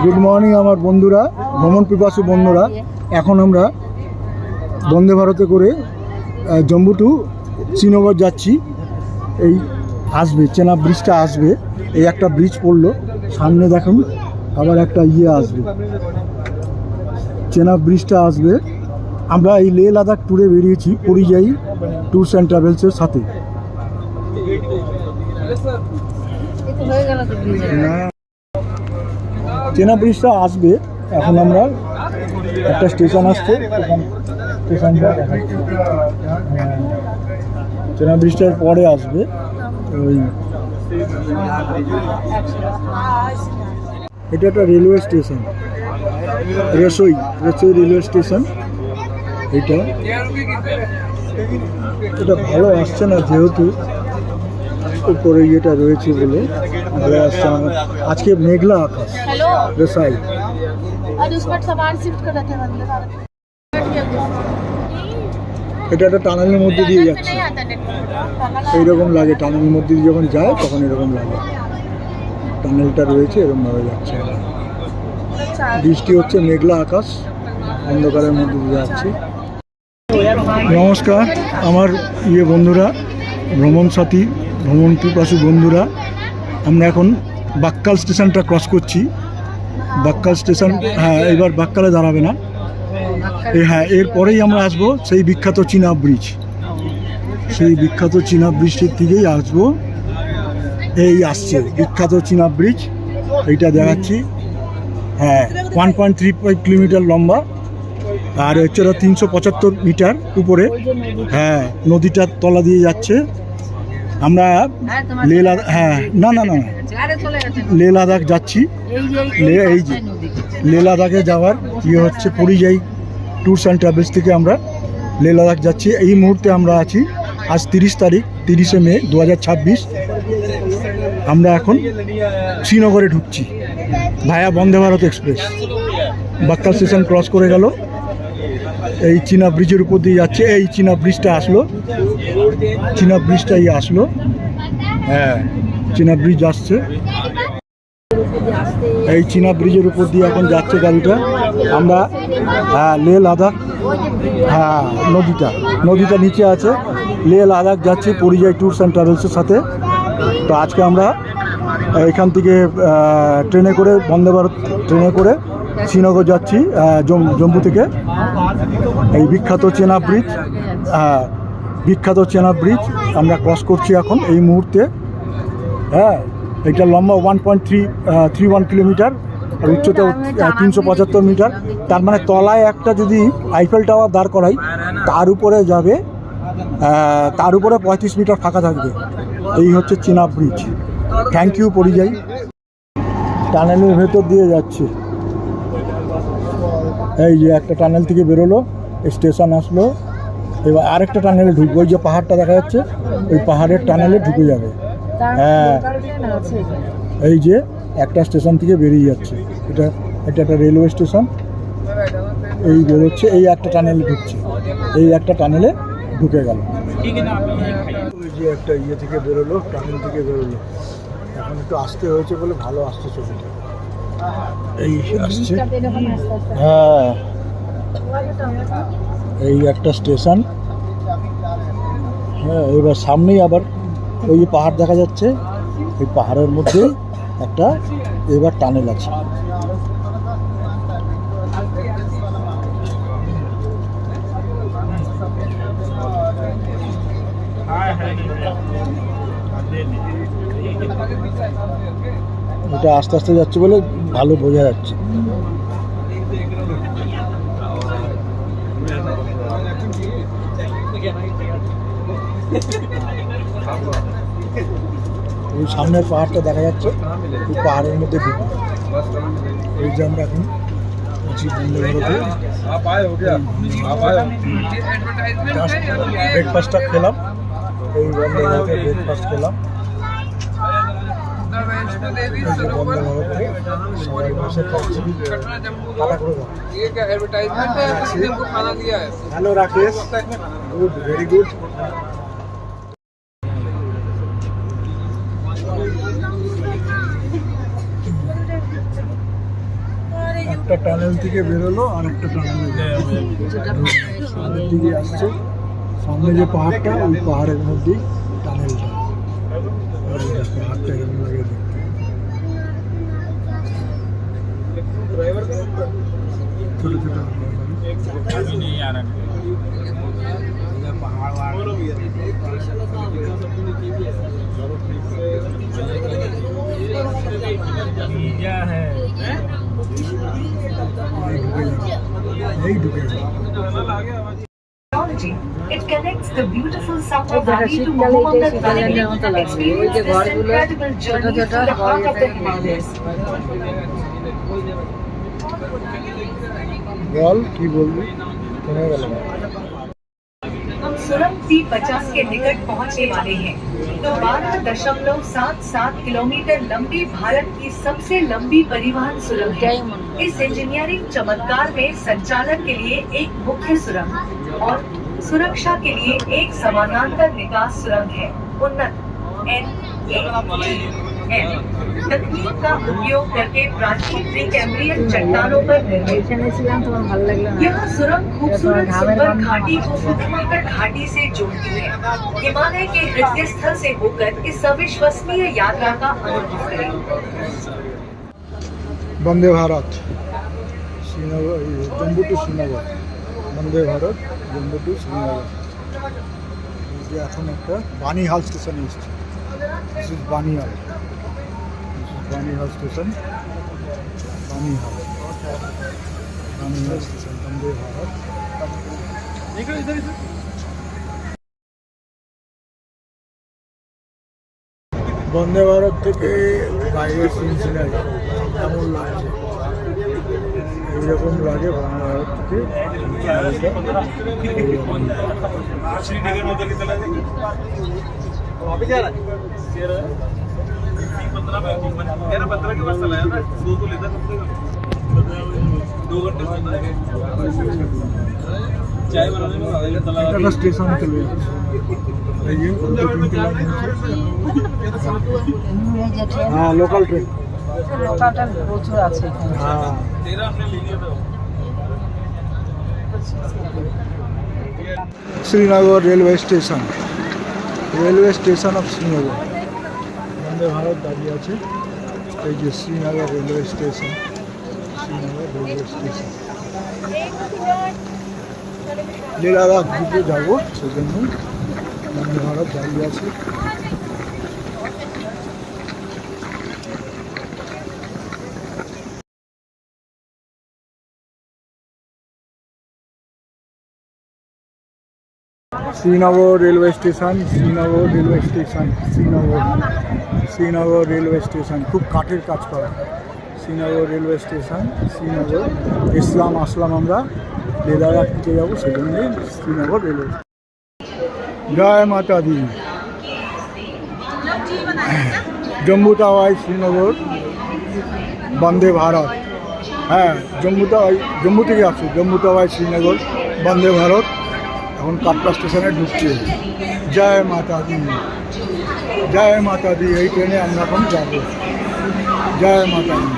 Good morning আমার বন্ধুরা, ভ্রমণ পিপাসু বন্ধুরা। এখন আমরা বন্দে ভারতে করে জম্মু টু শ্রীনগর যাচ্ছি। এই আসবে চেনাব ব্রিজটা আসবে, এই একটা ব্রিজ পড়লো সামনে, দেখুন আবার একটা আসবে, চেনাব ব্রিজটা আসবে। আমরা এই লেহ লাদাখ ট্যুরে বেরিয়েছি পরিযায়ী ট্যুরস অ্যান্ড ট্রাভেলসের সাথে। চেনাব ব্রিজটা আসবে, এখন আমরা একটা স্টেশন আসছে, স্টেশনটা দেখাচ্ছি। চেনাব ব্রিজটার পরে আসবে ওই, এটা একটা রেলওয়ে স্টেশন, রসই রেলওয়ে স্টেশন। এটা ভালো আসছে না, যেহেতু উপরে ইয়েটা রয়েছে বলে ভালো আসছে না। আজকে মেঘলা আকাশ। রসাই এটা একটা টানেলের মধ্যে দিয়ে যাচ্ছে, এইরকম লাগে। টানেলের মধ্যে দিয়ে যখন যায় তখন এরকম লাগে, টানেলটা রয়েছে এরকম ভাবে যাচ্ছে। বৃষ্টি হচ্ছে, মেঘলা আকাশ, অন্ধকারের মধ্যে দিয়ে যাচ্ছি। নমস্কার আমার বন্ধুরা, ভ্রমণ সাথী, ভ্রমণ পিপাসু বন্ধুরা। আমরা এখন বাক্কাল স্টেশনটা ক্রস করছি। বাক্কাল স্টেশন, হ্যাঁ এবার বাক্কালে দাঁড়াবে না, হ্যাঁ এরপরেই আমরা আসবো সেই বিখ্যাত চেনাব ব্রিজ। সেই বিখ্যাত চেনাব ব্রিজটির দিকেই আসবো। এই আসছে বিখ্যাত চেনাব ব্রিজ, এইটা দেখাচ্ছি। হ্যাঁ 1.35 কিলোমিটার লম্বা, আর হচ্ছে 375 মিটার উপরে। হ্যাঁ নদীটার তলা দিয়ে যাচ্ছে। আমরা লেহ লাদাখ, হ্যাঁ না না না লেহ লাদাখ যাচ্ছি। এই যে লেহ লাদাখে যাওয়ার হচ্ছে পরিযায়ী ট্যুরস অ্যান্ড ট্রাভেলস থেকে আমরা লেহ লাদাখ যাচ্ছি। এই মুহূর্তে আমরা আছি, আজ 30 তারিখ, 30শে মে 2026। আমরা এখন শ্রীনগরে ঢুকছি ভায়া Vande Bharat express. বাক্কাল station cross করে গেল, এই চেনাব ব্রিজের উপর দিয়ে যাচ্ছে। এই চেনাব ব্রিজটা আসলো, চেনাব ব্রিজটাই আসলো। হ্যাঁ চেনাব ব্রিজ আসছে, এই চেনাব ব্রিজের উপর দিয়ে এখন যাচ্ছে গাড়িটা। আমরা লেহ লাদাখ, হ্যাঁ নদীটা নিচে আছে। লেহ লাদাখ যাচ্ছি পরিযায়ী ট্যুরস অ্যান্ড ট্রাভেলসের সাথে। তো আজকে আমরা এখান থেকে ট্রেনে করে, বন্দে ভারত ট্রেনে করে শ্রীনগর যাচ্ছি জম্মু থেকে। এই বিখ্যাত চেনাব ব্রিজ, বিখ্যাত চেনাব ব্রিজ আমরা ক্রস করছি এখন এই মুহূর্তে। হ্যাঁ এটা লম্বা 1.31 কিলোমিটার, আর উচ্চতা 375 মিটার। তার মানে তলায় একটা যদি আইফেল টাওয়ার দাঁড় করাই, তার উপরে যাবে, তার উপরে 35 মিটার ফাঁকা থাকবে। এই হচ্ছে চেনাব ব্রিজ। থ্যাংক ইউ পরিযায়ী। টানেলের ভেতর দিয়ে যাচ্ছে, এই যে একটা টানেল থেকে বেরোলো, স্টেশন আসলো। এবার আরেকটা টানেলে ঢুকবে, ওই যে পাহাড়টা দেখা যাচ্ছে, ওই পাহাড়ের টানেলে ঢুকে যাবে। হ্যাঁ এই যে একটা স্টেশন থেকে বেরিয়ে যাচ্ছে, এটা একটা রেলওয়ে স্টেশন। এই বেরোচ্ছে, এই একটা টানেলে ঢুকছে, এই একটা টানেলে ঢুকে গেল। ওই যে একটা থেকে বেরোলো, টানেল থেকে বেরোলো। এখন একটু আসতে হয়েছে বলে ভালো আসছে ছবিটা। এই আসছে, হ্যাঁ এই একটা স্টেশন। হ্যাঁ এবার সামনেই আবার ওই পাহাড় দেখা যাচ্ছে, ওই পাহাড়ের মধ্যে একটা এবার টানেল আছে। এটা আস্তে আস্তে যাচ্ছে বলে ভালো বোঝা যাচ্ছে। ওই সামনের পাহাড়টা দেখা যাচ্ছে, ওই পাহাড়ের মধ্যে ঢুকবো। এই যে আমরা এখন ব্রেকফাস্টটা খেলাম, এই বন্দে ভারতে ব্রেকফাস্ট খেলাম। Hello Rakesh, good, very good. একটা টানেল থেকে বেরোলো আর একটা টানেলে সামনের দিকে আসছে। সামনে যে পাহাড়টা, ওই পাহাড়ের মধ্যেই টানেলটা। পাহাড়টা এরকম লাগে দেখতে। ছোট ছোট এই ঢুকে It connects the beautiful Sapna Valley to Mohammed Valley and experience this incredible journey to the heart of the Himalayas. বল কি বলবি? থেমে গেল। हम सुरंग C50 के निकट पहुंचने वाले हैं। तो 12.77 किलोमीटर लंबी भारत की सबसे लंबी परिवहन सुरंग है। इस इंजीनियरिंग चमत्कार में संचालन के लिए एक मुख्य सुरंग और सुरक्षा के लिए एक समानांतर निकास सुरंग है। उन्नत NATM तकनीक का उपयोग करके प्राचीन प्रीकैम्ब्रियन चट्टानों पर निर्मित यह सुरंग खूबसूरत सुंदर घाटी को उत्तराखंड घाटी से जोड़ती है। हिमालय के हृदय स्थल से होकर इस अविश्वसनीय यात्रा का अनुभव करें। Vande Bharat Srinagar, Jammu to Srinagar, Vande Bharat Jammu to Srinagar. যে এখন একটা বানিহাল স্টেশনে এসেছি। This is Banihal, Banihal station, Banihal station, Vande Bharat. Vande Bharat থেকে বাইরের সিনসিনারি কেমন লাগছে? এইরকম লাগে বন্দে ভারত থেকে একটা স্টেশন চলে যাচ্ছে। এই যে হ্যাঁ, লোকাল ট্রেন, প্রচুর আছে হ্যাঁ। Srinagar railway station, railway station of Srinagar. Vande Bharat দাঁড়িয়ে আছে। এই যে Srinagar railway station, Srinagar railway station. লীলাবাগ ঘুরতে যাবো, সেজন্য বন্দে ভারত দাঁড়িয়ে আছে। Srinagar railway station, Srinagar railway station, Srinagar railway station. খুব কাঠের কাজ করা। Srinagar railway station, Srinagar. আসলাম আমরা লেদারবাগ থেকে যাবো, সেজন্য শ্রীনগর রেলওয়ে। জয় মাতা দি। জম্মু তাওয়াই শ্রীনগর বন্দে ভারত। হ্যাঁ, জম্মু থেকে আসছে। জম্মু তাওয়াই শ্রীনগর বন্দে ভারত এখন কাটরা স্টেশনে ঢুকছে। জয় মাতা দি, জয় মাতা দি। এই ট্রেনে আমরা এখন যাবো। জয় মাতা দি।